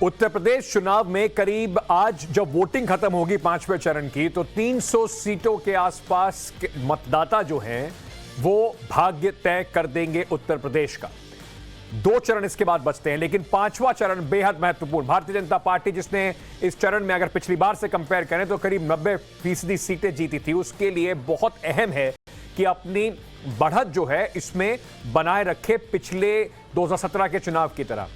उत्तर प्रदेश चुनाव में करीब आज जब वोटिंग खत्म होगी पांचवें चरण की, तो 300 सीटों के आसपास मतदाता जो हैं वो भाग्य तय कर देंगे उत्तर प्रदेश का। 2 चरण इसके बाद बचते हैं, लेकिन पांचवा चरण बेहद महत्वपूर्ण। भारतीय जनता पार्टी जिसने इस चरण में अगर पिछली बार से कंपेयर करें तो करीब 90% सीटें जीती थी, उसके लिए बहुत अहम है कि अपनी बढ़त जो है इसमें बनाए रखे पिछले 2017 के चुनाव की तरह।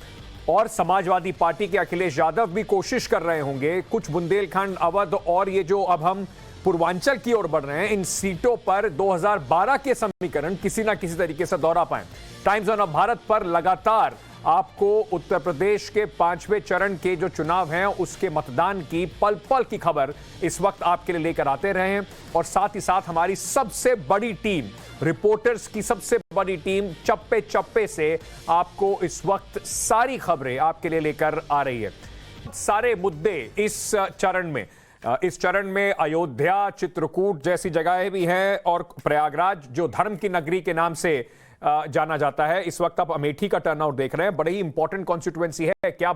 और समाजवादी पार्टी के अखिलेश यादव भी कोशिश कर रहे होंगे कुछ बुंदेलखंड, अवध और ये जो अब हम पूर्वांचल की ओर बढ़ रहे हैं, इन सीटों पर 2012 के समीकरण किसी ना किसी तरीके से दोहरा पाएं। टाइम्स ऑफ भारत पर लगातार आपको उत्तर प्रदेश के 5वें चरण के जो चुनाव हैं उसके मतदान की पल पल की खबर इस वक्त आपके लिए लेकर आते रहे हैं। और साथ ही साथ हमारी सबसे बड़ी टीम, रिपोर्टर्स की सबसे बड़ी टीम चप्पे चप्पे से आपको इस वक्त सारी खबरें आपके लिए लेकर आ रही है। सारे मुद्दे इस चरण में अयोध्या, चित्रकूट जैसी जगहें भी हैं और प्रयागराज जो धर्म की नगरी के नाम से जाना जाता है। इस वक्त आप अमेठी का टर्नआउट देख रहे हैं, बड़ी ही इंपॉर्टेंट कॉन्स्टिट्यूएंसी है। क्या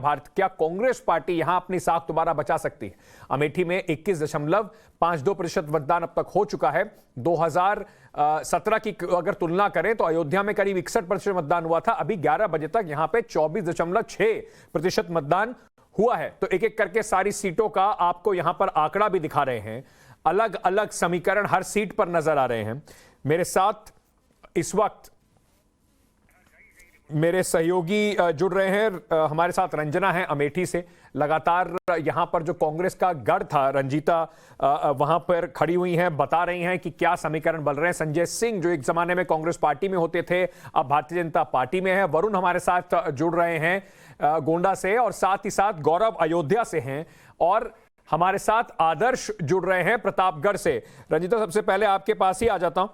कांग्रेस पार्टी यहां अपनी साख दोबारा बचा सकती है? अमेठी में 21.52% मतदान अब तक हो चुका है। 2017 की अगर तुलना करें तो अयोध्या में करीब 61% मतदान हुआ था। अभी 11 बजे तक यहां पे 24.6% मतदान हुआ है। तो एक एक करके सारी सीटों का आपको यहां पर आंकड़ा भी दिखा रहे हैं, अलग अलग समीकरण हर सीट पर नजर आ रहे हैं। मेरे साथ इस वक्त मेरे सहयोगी जुड़ रहे हैं। हमारे साथ रंजना है अमेठी से। लगातार यहां पर जो कांग्रेस का गढ़ था, रंजीता वहां पर खड़ी हुई हैं, बता रही हैं कि क्या समीकरण बन रहे हैं। संजय सिंह जो एक जमाने में कांग्रेस पार्टी में होते थे, अब भारतीय जनता पार्टी में है। वरुण हमारे साथ जुड़ रहे हैं गोंडा से, और साथ ही साथ गौरव अयोध्या से हैं, और हमारे साथ आदर्श जुड़ रहे हैं प्रतापगढ़ से। रंजीता, सबसे पहले आपके पास ही आ जाता हूं।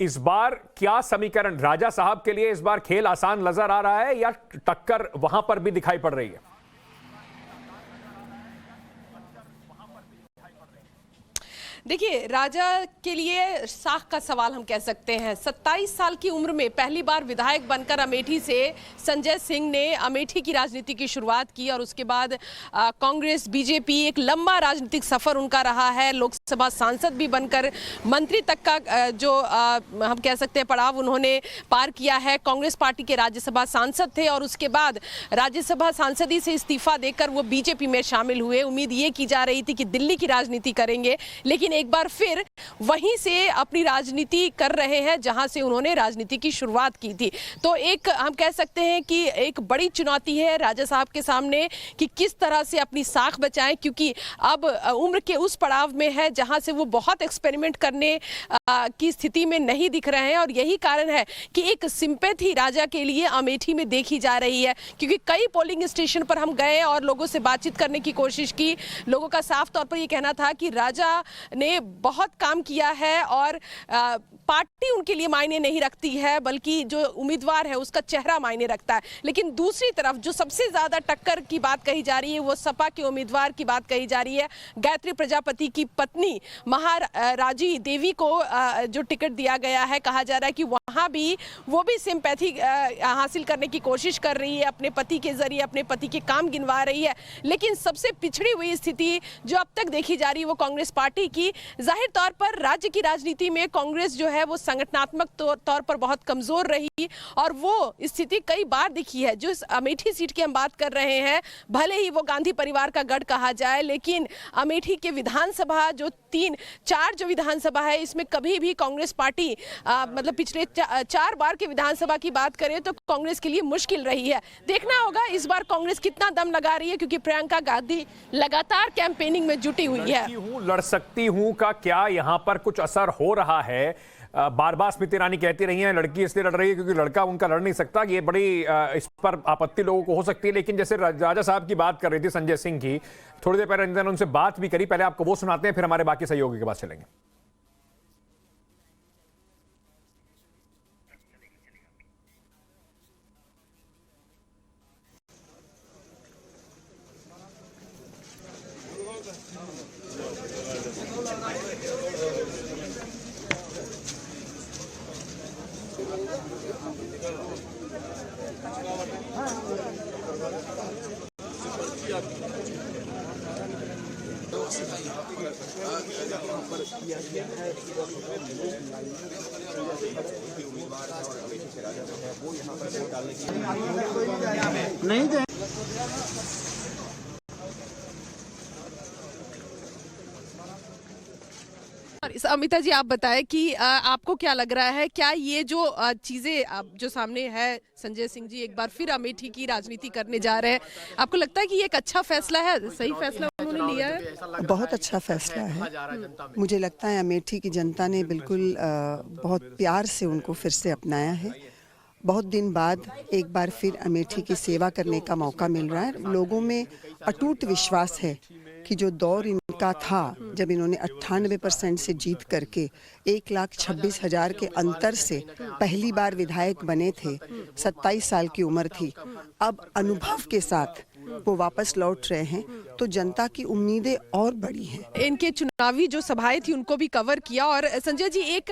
इस बार क्या समीकरण राजा साहब के लिए, इस बार खेल आसान नजर आ रहा है या टक्कर वहां पर भी दिखाई पड़ रही है? देखिए, राजा के लिए साख का सवाल हम कह सकते हैं। 27 साल की उम्र में पहली बार विधायक बनकर अमेठी से संजय सिंह ने अमेठी की राजनीति की शुरुआत की, और उसके बाद कांग्रेस, बीजेपी, एक लंबा राजनीतिक सफर उनका रहा है। लोकसभा सांसद भी बनकर मंत्री तक का जो हम कह सकते हैं पड़ाव उन्होंने पार किया है। कांग्रेस पार्टी के राज्यसभा सांसद थे, और उसके बाद राज्यसभा सांसदी से इस्तीफा देकर वो बीजेपी में शामिल हुए। उम्मीद ये की जा रही थी कि दिल्ली की राजनीति करेंगे, लेकिन एक बार फिर वहीं से अपनी राजनीति कर रहे हैं जहां से उन्होंने राजनीति की शुरुआत की थी। तो एक हम कह सकते हैं कि एक बड़ी चुनौती है राजा साहब के सामने कि किस तरह से अपनी साख बचाएं, क्योंकि अब उम्र के उस पड़ाव में है जहां से वो बहुत एक्सपेरिमेंट करने की स्थिति में नहीं दिख रहे हैं। और यही कारण है कि एक सिंपैथी राजा के लिए अमेठी में देखी जा रही है, क्योंकि कई पोलिंग स्टेशन पर हम गए और लोगों से बातचीत करने की कोशिश की। लोगों का साफ तौर पर यह कहना था कि राजा ने बहुत काम किया है और पार्टी उनके लिए मायने नहीं रखती है, बल्कि जो उम्मीदवार है उसका चेहरा मायने रखता है। लेकिन दूसरी तरफ जो सबसे ज्यादा टक्कर की बात कही जा रही है वो सपा के उम्मीदवार की बात कही जा रही है। गायत्री प्रजापति की पत्नी महाराजी देवी को जो टिकट दिया गया है, कहा जा रहा है कि वहां भी वो भी सिंपैथी हासिल करने की कोशिश कर रही है, अपने पति के जरिए अपने पति के काम गिनवा रही है। लेकिन सबसे पिछड़ी हुई स्थिति जो अब तक देखी जा रही है वो कांग्रेस पार्टी की। जाहिर तौर पर राज्य की राजनीति में कांग्रेस जो है वो संगठनात्मक तौर पर बहुत कमजोर रही, और वो स्थिति कई बार दिखी है। जो इस अमेठी सीट की हम बात कर रहे हैं, भले ही वो गांधी परिवार का गढ़ कहा जाए, लेकिन अमेठी के विधानसभा जो 3-4 जो विधानसभा है, इसमें कभी भी कांग्रेस पार्टी मतलब पिछले 4 बार के विधानसभा की बात करें तो कांग्रेस के लिए मुश्किल रही है। देखना होगा इस बार कांग्रेस कितना दम लगा रही है, क्योंकि प्रियंका गांधी लगातार कैंपेनिंग में जुटी हुई है। लड़ सकती हूं का क्या यहां पर कुछ असर हो रहा है? बार बार स्मृति ईरानी कहती रही हैं लड़की इसलिए लड़ रही है क्योंकि लड़का उनका लड़ नहीं सकता। ये बड़ी इस पर आपत्ति लोगों को हो सकती है, लेकिन जैसे राजा साहब की बात कर रही थी संजय सिंह की, थोड़ी देर पहले उनसे बात भी करी। पहले आपको वो सुनाते हैं, फिर हमारे बाकी सहयोगी के पास चलेंगे। और अमिता जी, आप बताएं कि आपको क्या लग रहा है, क्या ये जो चीजें जो सामने है, संजय सिंह जी एक बार फिर अमेठी की राजनीति करने जा रहे हैं, आपको लगता है कि ये एक अच्छा फैसला है, सही फैसला उन्होंने लिया है? बहुत अच्छा फैसला है। मुझे लगता है अमेठी की जनता ने बिल्कुल बहुत प्यार से उनको फिर से अपनाया है। बहुत दिन बाद एक बार फिर अमेठी की सेवा करने का मौका मिल रहा है। लोगों में अटूट विश्वास है कि जो दौर इनका था, जब इन्होंने 98% से जीत करके 1,26,000 के अंतर से पहली बार विधायक बने थे, 27 साल की उम्र थी, अब अनुभव के साथ वो वापस लौट रहे हैं, तो जनता की उम्मीदें और बड़ी हैं। इनके चुनावी जो सभाएं थी उनको भी कवर किया और संजय जी एक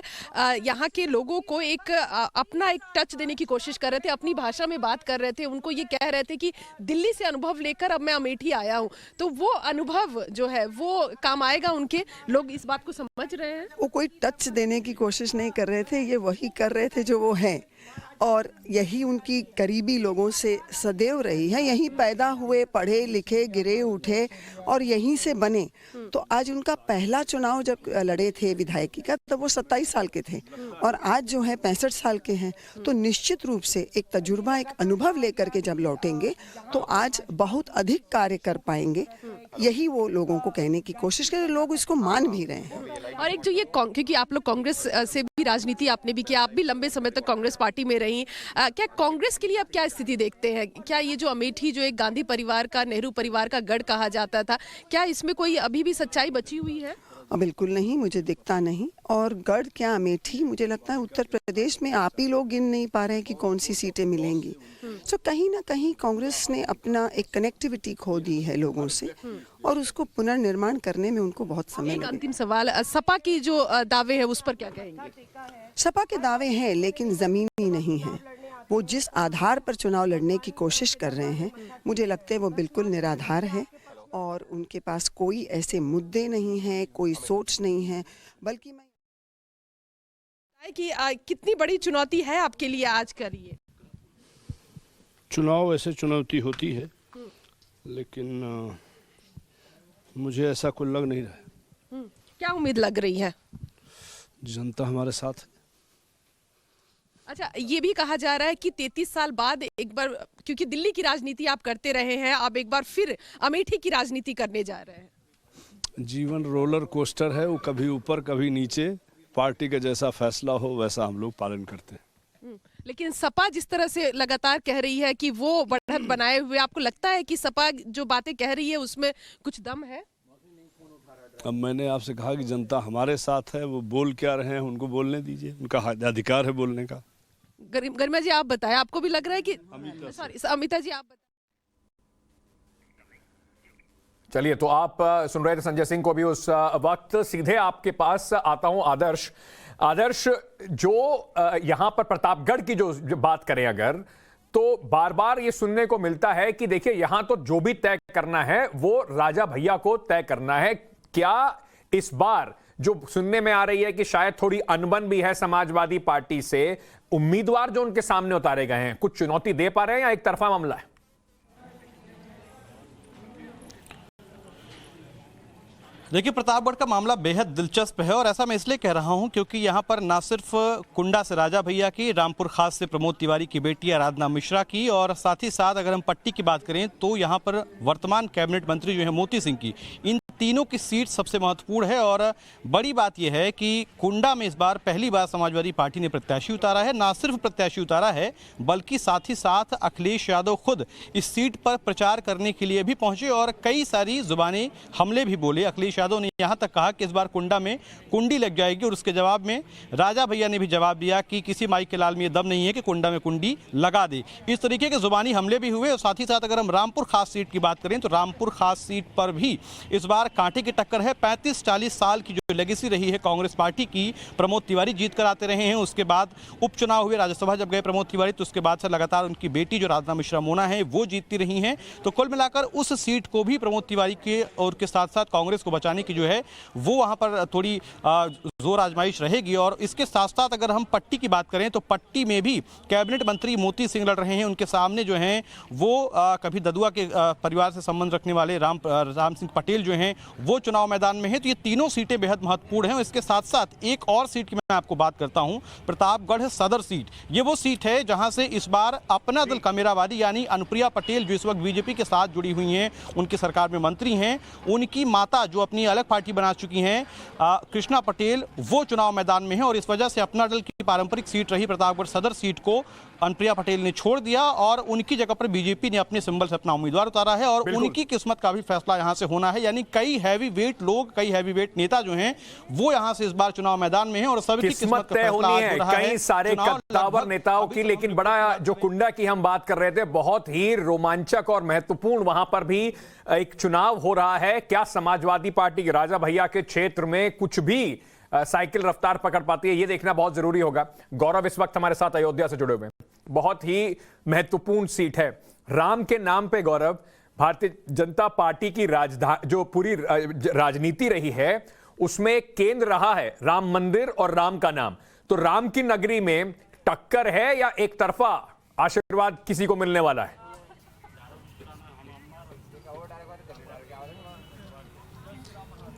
यहाँ के लोगों को एक अपना एक टच देने की कोशिश कर रहे थे, अपनी भाषा में बात कर रहे थे, उनको ये कह रहे थे कि दिल्ली से अनुभव लेकर अब मैं अमेठी आया हूँ, तो वो अनुभव जो है वो काम आएगा उनके, लोग इस बात को समझ रहे हैं। वो कोई टच देने की कोशिश नहीं कर रहे थे, ये वही कर रहे थे जो वो हैं, और यही उनकी करीबी लोगों से सदैव रही है। यहीं पैदा हुए, पढ़े लिखे, गिरे उठे और यहीं से बने। तो आज उनका पहला चुनाव जब लड़े थे विधायकी का, तब वो 27 साल के थे और आज जो है 65 साल के हैं। तो निश्चित रूप से एक तजुर्बा, एक अनुभव लेकर के जब लौटेंगे तो आज बहुत अधिक कार्य कर पाएंगे। यही वो लोगों को कहने की कोशिश कर, लोग इसको मान भी रहे हैं। और एक जो ये क्योंकि आप लोग कांग्रेस से भी राजनीति आपने भी किया, आप भी लंबे समय तक कांग्रेस पार्टी में रही, क्या कांग्रेस के लिए आप क्या स्थिति देखते हैं? क्या ये जो अमेठी जो एक गांधी परिवार का, नेहरू परिवार का गढ़ कहा जाता था, क्या इसमें कोई अभी भी सच्चाई बची हुई है? बिल्कुल नहीं, मुझे दिखता नहीं। और गढ़ क्या, अमेठी, मुझे लगता है उत्तर प्रदेश में आप ही लोग गिन नहीं पा रहे हैं कि कौन सी सीटें मिलेंगी। तो कहीं ना कहीं कांग्रेस ने अपना एक कनेक्टिविटी खो दी है लोगों से और उसको पुनर्निर्माण करने में उनको बहुत समय लगेगा। अंतिम सवाल, सपा की जो दावे है उस पर क्या कहेंगे? सपा के दावे हैं लेकिन जमीनी नहीं है। वो जिस आधार पर चुनाव लड़ने की कोशिश कर रहे हैं, मुझे लगता है वो बिल्कुल निराधार है और उनके पास कोई ऐसे मुद्दे नहीं हैं, कोई सोच नहीं है। बल्कि मैं कि कितनी बड़ी चुनौती है आपके लिए आज का ये चुनाव? ऐसे चुनौती होती है, लेकिन मुझे ऐसा कुछ लग नहीं रहा है। क्या उम्मीद लग रही है? जनता हमारे साथ है। अच्छा, ये भी कहा जा रहा है कि 33 साल बाद एक बार, क्योंकि दिल्ली की राजनीति आप करते रहे हैं, आप एक बार फिर अमेठी की राजनीति करने जा रहे हैं। जीवन रोलर कोस्टर है, वो कभी ऊपर कभी नीचे। पार्टी का जैसा फैसला हो वैसा हम लोग पालन करते हैं। लेकिन सपा जिस तरह से लगातार कह रही है कि वो बढ़त बनाए हुए, आपको लगता है कि सपा जो बातें कह रही है उसमें कुछ दम है? अब मैंने आपसे कहा कि जनता हमारे साथ है, वो बोल क्या रहे हैं उनको बोलने दीजिए, उनका अधिकार है बोलने का। गरिमा जी आप बताएं, आपको भी लग रहा है कि अमिता जी आप बताएं। चलिए, तो आप सुन रहे थे संजय सिंह को भी उस वक्त। सीधे आपके पास आता हूं आदर्श। आदर्श, जो यहां पर प्रतापगढ़ की जो बात करें अगर, तो बार बार ये सुनने को मिलता है कि देखिए यहां तो जो भी तय करना है वो राजा भैया को तय करना है। क्या इस बार जो सुनने में आ रही है कि शायद थोड़ी अनबन भी है समाजवादी पार्टी से, उम्मीदवार जो उनके सामने उतारे गए हैं कुछ चुनौती दे पा रहे हैं या एक तरफा मामला है? देखिए, प्रतापगढ़ का मामला बेहद दिलचस्प है और ऐसा मैं इसलिए कह रहा हूं क्योंकि यहां पर ना सिर्फ कुंडा से राजा भैया की, रामपुर खास से प्रमोद तिवारी की बेटी आराधना मिश्रा की, और साथ ही साथ अगर हम पट्टी की बात करें तो यहां पर वर्तमान कैबिनेट मंत्री जो है मोती सिंह की, इन तीनों की सीट सबसे महत्वपूर्ण है। और बड़ी बात यह है कि कुंडा में इस बार पहली बार समाजवादी पार्टी ने प्रत्याशी उतारा है। ना सिर्फ प्रत्याशी उतारा है बल्कि साथ ही साथ अखिलेश यादव खुद इस सीट पर प्रचार करने के लिए भी पहुंचे और कई सारी जुबानी हमले भी बोले। अखिलेश यादव ने यहां तक कहा कि इस बार कुंडा में कुंडी लग जाएगी, और उसके जवाब में राजा भैया ने भी जवाब दिया कि किसी माई के लाल में ये दम नहीं है कि कुंडा में कुंडी लगा दे। इस तरीके के जुबानी हमले भी हुए। और साथ ही साथ अगर हम रामपुर खास सीट की बात करें तो रामपुर खास सीट पर भी इस बार बार कांटे की टक्कर है। 35-40 साल की जो लेगेसी रही है कांग्रेस पार्टी की, प्रमोद तिवारी जीत कर आते रहे हैं। उसके बाद उपचुनाव हुए, राज्यसभा जब गए प्रमोद तिवारी तो उसके बाद से लगातार उनकी बेटी जो राधना मिश्रा मोना है वो जीतती रही हैं। तो कुल मिलाकर उस सीट को भी प्रमोद तिवारी के और के साथ साथ कांग्रेस को बचाने की जो है वो वहां पर थोड़ी जोर आजमाइश रहेगी। और इसके साथ साथ अगर हम पट्टी की बात करें तो पट्टी में भी कैबिनेट मंत्री मोती सिंह लड़ रहे हैं। उनके सामने जो हैं वो कभी ददुआ के परिवार से संबंध रखने वाले राम सिंह पटेल जो हैं वो चुनाव मैदान में हैं। तो ये तीनों सीटें बेहद महत्वपूर्ण हैं। इसके साथ साथ एक और सीट की मैं आपको बात करता हूं, प्रतापगढ़ सदर सीट। ये वो सीट है जहां से इस बार अपना दल कामेरावादी यानी अनुप्रिया पटेल जो इस वक्त बीजेपी के साथ जुड़ी हुई हैं, उनकी सरकार में मंत्री हैं, उनकी माता जो अपनी अलग पार्टी बना चुकी हैं कृष्णा पटेल, वो चुनाव मैदान में है। और इस वजह से अपना दल की पारंपरिक सीट रही प्रतापगढ़ सदर सीट को अनुप्रिया पटेल ने छोड़ दिया और उनकी जगह पर बीजेपी ने अपने सिंबल से अपना उम्मीदवार उतारा है। और उनकी किस्मत का भी फैसला यहां से होना है। यानी कई हैवी वेट लोग, कई हैवी वेट नेता जो हैं वो यहां से इस बार चुनाव मैदान में हैं और सबकी किस्मत तय होनी है कई सारे कद्दावर नेताओं की। लेकिन बड़ा जो कुंडा की हम बात कर रहे थे, बहुत ही रोमांचक और महत्वपूर्ण वहां पर भी एक चुनाव हो रहा है। क्या समाजवादी पार्टी के राजा भैया के क्षेत्र में कुछ भी साइकिल रफ्तार पकड़ पाती है, ये देखना बहुत जरूरी होगा। गौरव इस वक्त हमारे साथ अयोध्या से जुड़े हुए हैं। बहुत ही महत्वपूर्ण सीट है राम के नाम पे। गौरव, भारतीय जनता पार्टी की जो पूरी राजनीति रही है उसमें केंद्र रहा है राम मंदिर और राम का नाम। तो राम की नगरी में टक्कर है या एक तरफा आशीर्वाद किसी को मिलने वाला है?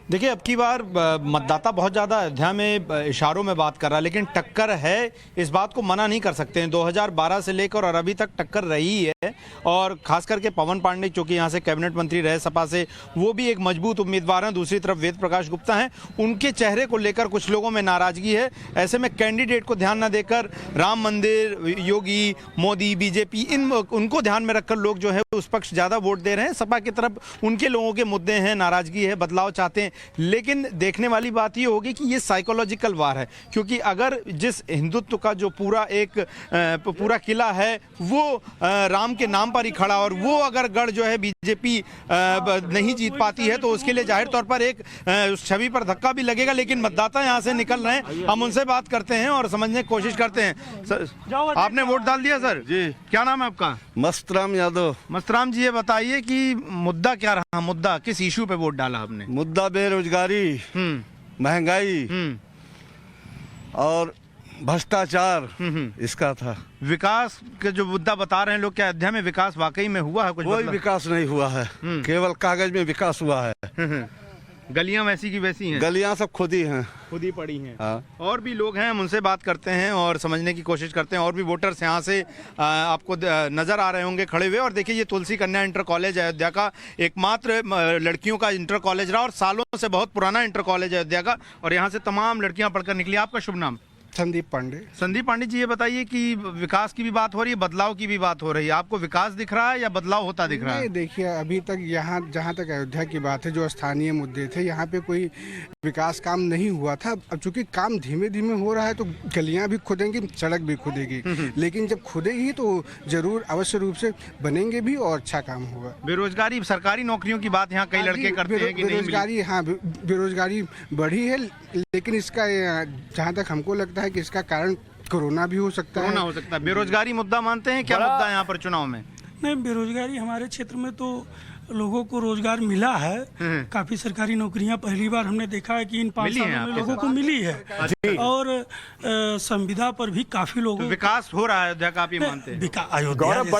देखिए, अब की बार मतदाता बहुत ज़्यादा अयोध्या में इशारों में बात कर रहा है, लेकिन टक्कर है इस बात को मना नहीं कर सकते हैं। 2012 से लेकर और अभी तक टक्कर रही है। और खास करके पवन पांडे जो कि यहाँ से कैबिनेट मंत्री रहे सपा से, वो भी एक मजबूत उम्मीदवार हैं। दूसरी तरफ वेद प्रकाश गुप्ता हैं, उनके चेहरे को लेकर कुछ लोगों में नाराजगी है। ऐसे में कैंडिडेट को ध्यान न देकर राम मंदिर, योगी, मोदी, बीजेपी, उनको ध्यान में रखकर लोग जो है उस पक्ष ज़्यादा वोट दे रहे हैं। सपा की तरफ उनके लोगों के मुद्दे हैं, नाराजगी है, बदलाव चाहते हैं। लेकिन देखने वाली बात ये होगी कि ये साइकोलॉजिकल वार है, क्योंकि अगर जिस हिंदुत्व का जो पूरा किला है वो राम के नाम पर ही खड़ा, और वो अगर गढ़ जो है बीजेपी नहीं जीत पाती है तो उसके लिए जाहिर तौर पर एक छवि पर धक्का भी लगेगा। लेकिन मतदाता यहाँ से निकल रहे हैं, हम उनसे बात करते हैं और समझने की कोशिश करते हैं। सर, आपने वोट डाल दिया? सर जी, क्या नाम है आपका? मस्तराम यादव। मस्तराम जी, ये बताइए कि मुद्दा क्या रहा? मुद्दा किस इशू पे वोट डाला आपने? मुद्दा बेरोजगारी, महंगाई और भ्रष्टाचार, इसका था। विकास के जो मुद्दा बता रहे हैं लोग, क्या अयोध्या में विकास वाकई में हुआ है? कोई विकास नहीं हुआ है, केवल कागज में विकास हुआ है। गलियां वैसी की वैसी हैं? गलियां सब खुद ही पड़ी हैं। हाँ। और भी लोग हैं, हम उनसे बात करते हैं और समझने की कोशिश करते हैं। और भी वोटर्स यहाँ से आपको नजर आ रहे होंगे खड़े हुए। और देखिए, ये तुलसी कन्या इंटर कॉलेज अयोध्या का एकमात्र लड़कियों का इंटर कॉलेज रहा और सालों से बहुत पुराना इंटर कॉलेज अयोध्या का, और यहाँ से तमाम लड़कियां पढ़कर निकली। आपका शुभ नाम? संदीप पांडे। संदीप पांडे जी, ये बताइए कि विकास की भी बात हो रही है, बदलाव की भी बात हो रही है, आपको विकास दिख रहा है या बदलाव होता दिख रहा है? देखिए, अभी तक यहाँ जहाँ तक अयोध्या की बात है, जो स्थानीय मुद्दे थे, यहाँ पे कोई विकास काम नहीं हुआ था। अब चूंकि काम धीमे धीमे हो रहा है तो गलियाँ भी खुदेंगी, सड़क भी खुदेगी, लेकिन जब खुदेगी तो जरूर अवश्य रूप से बनेंगे भी और अच्छा काम होगा। बेरोजगारी, सरकारी नौकरियों की बात यहाँ कई लड़के करते हैं कि बेरोजगारी, हाँ बेरोजगारी बढ़ी है, लेकिन इसका जहाँ तक हमको लगता है कि इसका कारण कोरोना भी हो सकता है। बेरोजगारी मुद्दा मानते हैं? क्या मुद्दा है यहाँ पर चुनाव में? नहीं, बेरोजगारी हमारे क्षेत्र में तो लोगों को रोजगार मिला है। काफी सरकारी नौकरियां पहली बार हमने देखा है कि इन 5 सालों में लोगों को मिली है। और संविदा पर भी काफी लोगों तो विकास हो रहा है अयोध्या का, आप ये मानते हैं? गौरव,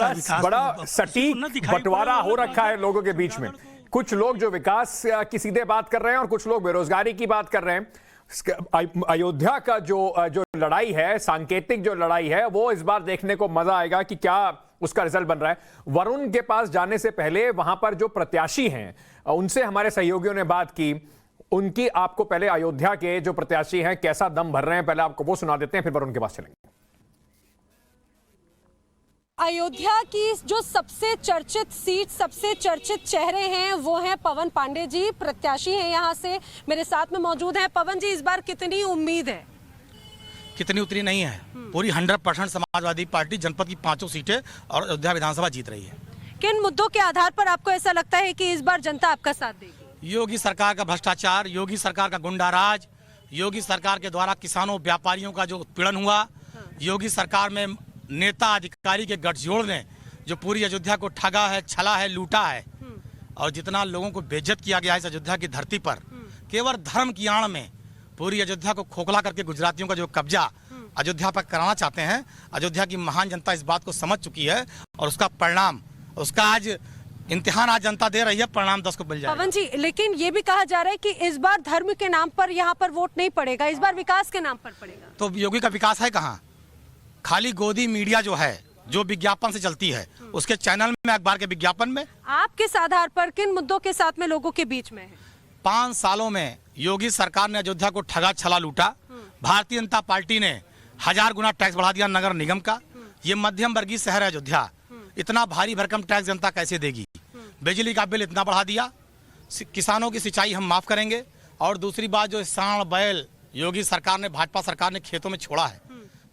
बड़ा सटीक बंटवारा हो रखा है लोगों के बीच में। कुछ लोग जो विकास की सीधे बात कर रहे हैं और कुछ लोग बेरोजगारी की बात कर रहे हैं। अयोध्या का जो लड़ाई है, सांकेतिक जो लड़ाई है, वो इस बार देखने को मजा आएगा कि क्या उसका रिजल्ट बन रहा है। वरुण के पास जाने से पहले वहां पर जो प्रत्याशी हैं उनसे हमारे सहयोगियों ने बात की। उनकी आपको पहले अयोध्या के जो प्रत्याशी हैं कैसा दम भर रहे हैं, पहले आपको वो सुना देते हैं, फिर वरुण के पास चलेंगे। अयोध्या की जो सबसे चर्चित सीट, सबसे चर्चित चेहरे हैं वो हैं पवन पांडे जी, प्रत्याशी हैं यहाँ से, मेरे साथ में मौजूद हैं। पवन जी, इस बार कितनी उम्मीद है? कितनी उतनी नहीं है, पूरी 100% समाजवादी पार्टी जनपद की 5 सीटें और अयोध्या विधानसभा जीत रही है। किन मुद्दों के आधार पर आपको ऐसा लगता है कि इस बार जनता आपका साथ देगी? योगी सरकार का भ्रष्टाचार, योगी सरकार का गुंडाराज, योगी सरकार के द्वारा किसानों व्यापारियों का जो उत्पीड़न हुआ, योगी सरकार में नेता अधिकारी के गठजोड़ ने जो पूरी अयोध्या को ठगा है, छला है, लूटा है और जितना लोगों को बेइज्जत किया गया है इस अयोध्या की धरती पर, केवल धर्म की आड़ में पूरी अयोध्या को खोखला करके गुजरातियों का जो कब्जा अयोध्या पर कराना चाहते हैं, अयोध्या की महान जनता इस बात को समझ चुकी है और उसका परिणाम, उसका आज इम्तिहान आज जनता दे रही है, परिणाम 10 को मिल जाएगा। पवन जी, लेकिन ये भी कहा जा रहा है कि इस बार धर्म के नाम पर यहाँ पर वोट नहीं पड़ेगा, इस बार विकास के नाम पर पड़ेगा। तो योगी का विकास है कहाँ? खाली गोदी मीडिया जो है, जो विज्ञापन से चलती है, उसके चैनल में, अखबार के विज्ञापन में। आप किस आधार पर, किन मुद्दों के साथ में लोगों के बीच में है? 5 सालों में योगी सरकार ने अयोध्या को ठगा छला लूटा। भारतीय जनता पार्टी ने 1000 गुना टैक्स बढ़ा दिया नगर निगम का। ये मध्यम वर्गीय शहर है अयोध्या, इतना भारी भरकम टैक्स जनता कैसे देगी? बिजली का बिल इतना बढ़ा दिया, किसानों की सिंचाई हम माफ करेंगे। और दूसरी बात, जो सांड बैल योगी सरकार ने, भाजपा सरकार ने खेतों में छोड़ा है,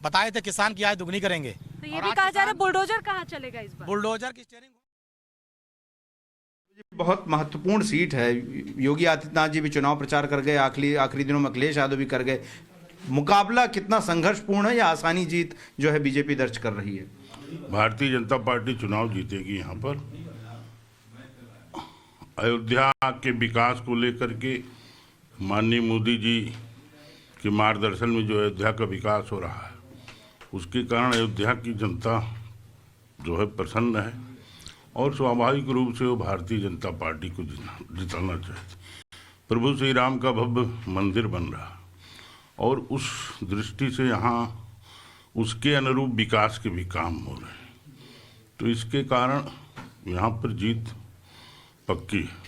बताए थे किसान की आय दुगनी करेंगे। तो ये भी कहा जा रहा है बुलडोजर कहाँ चलेगा इस बार? बुलडोजर की स्टीयरिंग बहुत महत्वपूर्ण सीट है। योगी आदित्यनाथ जी भी चुनाव प्रचार कर गए, आखिरी दिनों में अखिलेश यादव भी कर गए। मुकाबला कितना संघर्षपूर्ण है या आसानी जीत जो है बीजेपी दर्ज कर रही है? भारतीय जनता पार्टी चुनाव जीतेगी। यहाँ पर अयोध्या के विकास को लेकर के माननीय मोदी जी के मार्गदर्शन में जो अयोध्या का विकास हो रहा है, उसके कारण अयोध्या की जनता जो है प्रसन्न है और स्वाभाविक रूप से वो भारतीय जनता पार्टी को जिताना चाहती। प्रभु श्री राम का भव्य मंदिर बन रहा और उस दृष्टि से यहाँ उसके अनुरूप विकास के भी काम हो रहे हैं, तो इसके कारण यहाँ पर जीत पक्की है।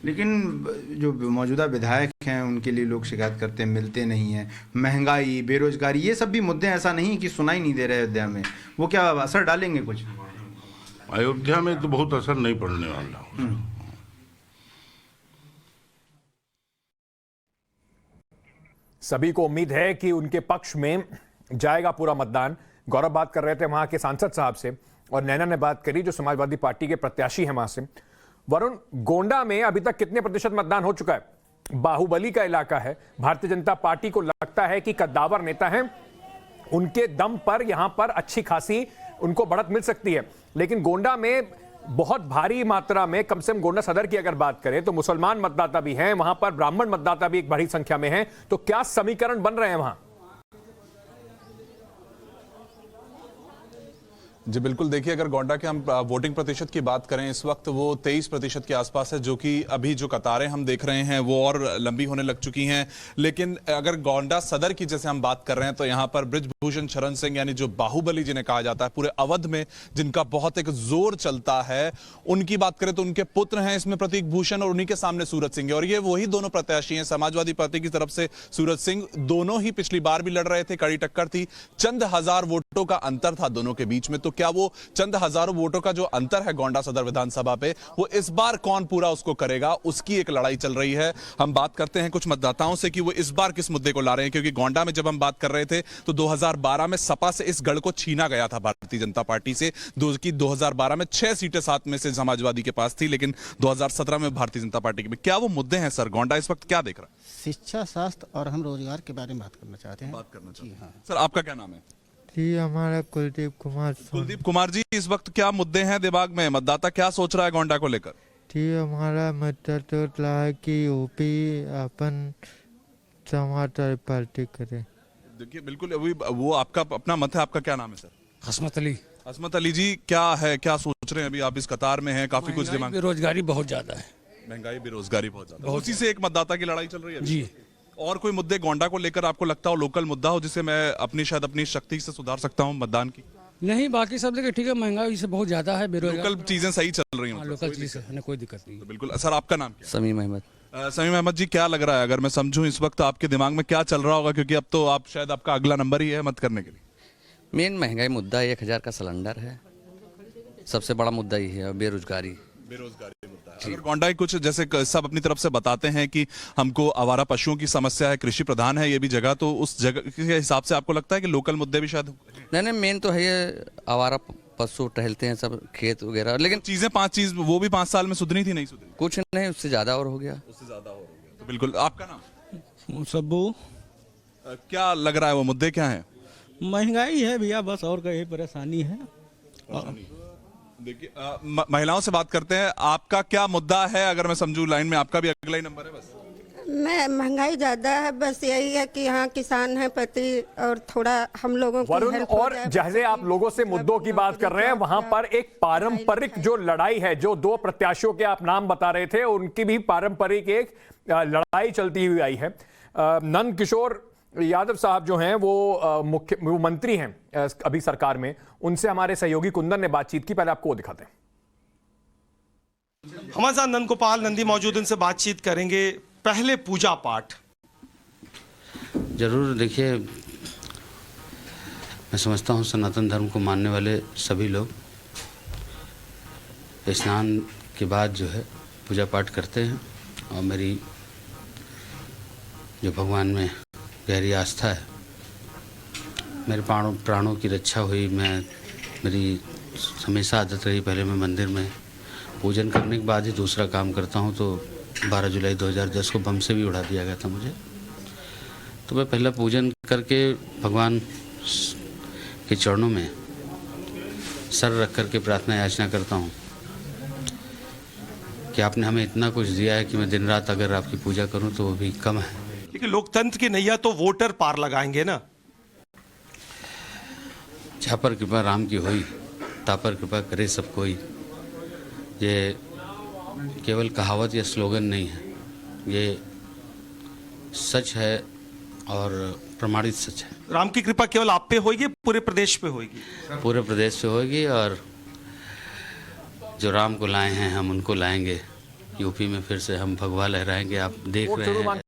लेकिन जो मौजूदा विधायक हैं उनके लिए लोग शिकायत करते हैं, मिलते नहीं हैं। महंगाई, बेरोजगारी, ये सब भी मुद्दे ऐसा नहीं कि सुनाई नहीं दे रहे अयोध्या में, वो क्या असर डालेंगे कुछ? अयोध्या में तो बहुत असर नहीं पड़ने वाला। सभी को उम्मीद है कि उनके पक्ष में जाएगा पूरा मतदान। गौरव बात कर रहे थे वहां के सांसद साहब से और नैना ने बात करी जो समाजवादी पार्टी के प्रत्याशी हैं वहां से। वरुण, गोंडा में अभी तक कितने प्रतिशत मतदान हो चुका है? बाहुबली का इलाका है, भारतीय जनता पार्टी को लगता है कि कद्दावर नेता हैं, उनके दम पर यहां पर अच्छी खासी उनको बढ़त मिल सकती है। लेकिन गोंडा में बहुत भारी मात्रा में, कम से कम गोंडा सदर की अगर बात करें तो मुसलमान मतदाता भी हैं, वहां पर ब्राह्मण मतदाता भी एक बड़ी संख्या में हैं। तो क्या समीकरण बन रहे हैं वहां? जी बिल्कुल, देखिए अगर गोंडा के हम वोटिंग प्रतिशत की बात करें इस वक्त वो 23% के आसपास है, जो कि अभी जो कतारें हम देख रहे हैं वो और लंबी होने लग चुकी हैं। लेकिन अगर गोंडा सदर की जैसे हम बात कर रहे हैं तो यहाँ पर बृजभूषण शरण सिंह यानी जो बाहुबली जिन्हें कहा जाता है पूरे अवध में, जिनका बहुत एक जोर चलता है, उनकी बात करें तो उनके पुत्र हैं इसमें प्रतीक भूषण और उन्हीं के सामने सूरज सिंह है। और ये वही दोनों प्रत्याशी हैं। समाजवादी पार्टी की तरफ से सूरज सिंह दोनों ही पिछली बार भी लड़ रहे थे, कड़ी टक्कर थी, चंद हजार वोटों का अंतर था दोनों के बीच में। तो क्या वो चंद हजारों वोटों का जो अंतर है गोंडा सदर विधानसभा पे, वो इस बार कौन पूरा उसको करेगा, उसकी एक लड़ाई चल रही है। हम बात करते हैं कुछ मतदाताओं से कि वो इस बार किस मुद्दे को ला रहे हैं, क्योंकि गोंडा में जब हम बात कर रहे थे तो 2012 में सपा से इस गढ़ को छीना गया था भारतीय जनता पार्टी से। 2012 में 6 सीटें 7 में से समाजवादी के पास थी, लेकिन 2017 में भारतीय जनता पार्टी के। क्या वो मुद्दे हैं सर? गोंडा इस वक्त क्या देख रहा है? शिक्षा, स्वास्थ्य और हम रोजगार के बारे में बात करना चाहते हैं। सर आपका क्या नाम है? जी हमारा कुलदीप कुमार। कुलदीप कुमार जी, इस वक्त क्या मुद्दे हैं दिमाग में? मतदाता क्या सोच रहा है गोंडा को लेकर? जी हमारा मतदाता है कि यूपी अपन समाजवादी पार्टी करे। देखिए बिल्कुल, अभी वो आपका अपना मत है। आपका क्या नाम है सर? हसमत अली। हसमत अली जी, क्या है, क्या सोच रहे हैं अभी आप? इस कतार में हैं, काफी कुछ दिमाग। बेरोजगारी बहुत ज्यादा है। महंगाई, बेरोजगारी बहुत ज्यादा, उसी से एक मतदाता की लड़ाई चल रही है जी। और कोई मुद्दे गोंडा को लेकर आपको लगता हो लोकल मुद्दा हो जिसे मैं अपनी शक्ति से सुधार सकता हूं मतदान की? नहीं, बाकी सब जगह ठीक है, महंगाई से बहुत ज्यादा है, लोकल चीजें सही चल रही हैं, लोकल चीज है, कोई दिक्कत नहीं। बिल्कुल। सर आपका नाम क्या? समीम अहमद। समीम अहमद जी, क्या लग रहा है अगर मैं समझूं इस वक्त आपके दिमाग में क्या चल रहा होगा, क्योंकि अब तो आप शायद आपका अगला नंबर ही है मत करने के लिए? मेन महंगाई मुद्दा 1000 का सिलेंडर है, सबसे बड़ा मुद्दा ही है। बेरोजगारी मुद्दा है। अगर गोंडा कुछ जैसे सब अपनी तरफ से बताते हैं कि हमको आवारा पशुओं की समस्या है, कृषि प्रधान है ये भी जगह, तो उस जगह के हिसाब से आपको लगता है कि लोकल मुद्दे भी शायद? नहीं, मेन तो है ये आवारा पशु टहलते हैं सब खेत वगैरह, लेकिन चीजें 5 चीज वो भी 5 साल में सुधरी थी, नहीं सुधरी? कुछ नहीं, उससे ज़्यादा और हो गया। उससे ज्यादा और हो गया। तो बिल्कुल, आपका नाम? सब्बू। क्या लग रहा है, वो मुद्दे क्या हैं? महंगाई है भैया, बस और का यही परेशानी है। देखिए, महिलाओं से बात करते हैं। आपका क्या मुद्दा है? अगर मैं समझूं लाइन में आपका भी अगला ही नंबर है। बस मैं महंगाई ज्यादा है, बस यही है कि यहाँ किसान है प्रति और थोड़ा हम लोगों की वरुण, हेल्प हो और जाए। जैसे आप लोगों से मुद्दों की बात कर रहे हैं, वहां पर एक पारंपरिक जो लड़ाई है, जो 2 प्रत्याशियों के आप नाम बता रहे थे, उनकी भी पारंपरिक एक लड़ाई चलती हुई आई है। नंद किशोर यादव साहब जो हैं वो मंत्री हैं अभी सरकार में, उनसे हमारे सहयोगी कुंदन ने बातचीत की। पहले आपको वो दिखाते हैं। हमारे साथ नंद गोपाल नंदी मौजूद, उनसे बातचीत करेंगे। पहले पूजा पाठ जरूर। देखिए, मैं समझता हूँ सनातन धर्म को मानने वाले सभी लोग स्नान के बाद जो है पूजा पाठ करते हैं, और मेरी जो भगवान में गहरी आस्था है, मेरे प्राणों की रक्षा हुई। मेरी हमेशा आदत रही, पहले मैं मंदिर में पूजन करने के बाद ही दूसरा काम करता हूँ। तो 12 जुलाई 2010 को बम से भी उड़ा दिया गया था मुझे। तो मैं पहला पूजन करके भगवान के चरणों में सर रख करके प्रार्थना याचना करता हूँ कि आपने हमें इतना कुछ दिया है कि मैं दिन रात अगर आपकी पूजा करूँ तो वो भी कम है। लेकिन लोकतंत्र की नैया तो वोटर पार लगाएंगे ना। जहाँ पर कृपा राम की होई, ता पर कृपा करे सब कोई। ये केवल कहावत या स्लोगन नहीं है, ये सच है और प्रमाणित सच है। राम की कृपा केवल आप पे होगी, पूरे प्रदेश पे होगी? पूरे प्रदेश पे होगी, और जो राम को लाए हैं हम उनको लाएंगे। यूपी में फिर से हम भगवा लहराएंगे। आप देख रहे हैं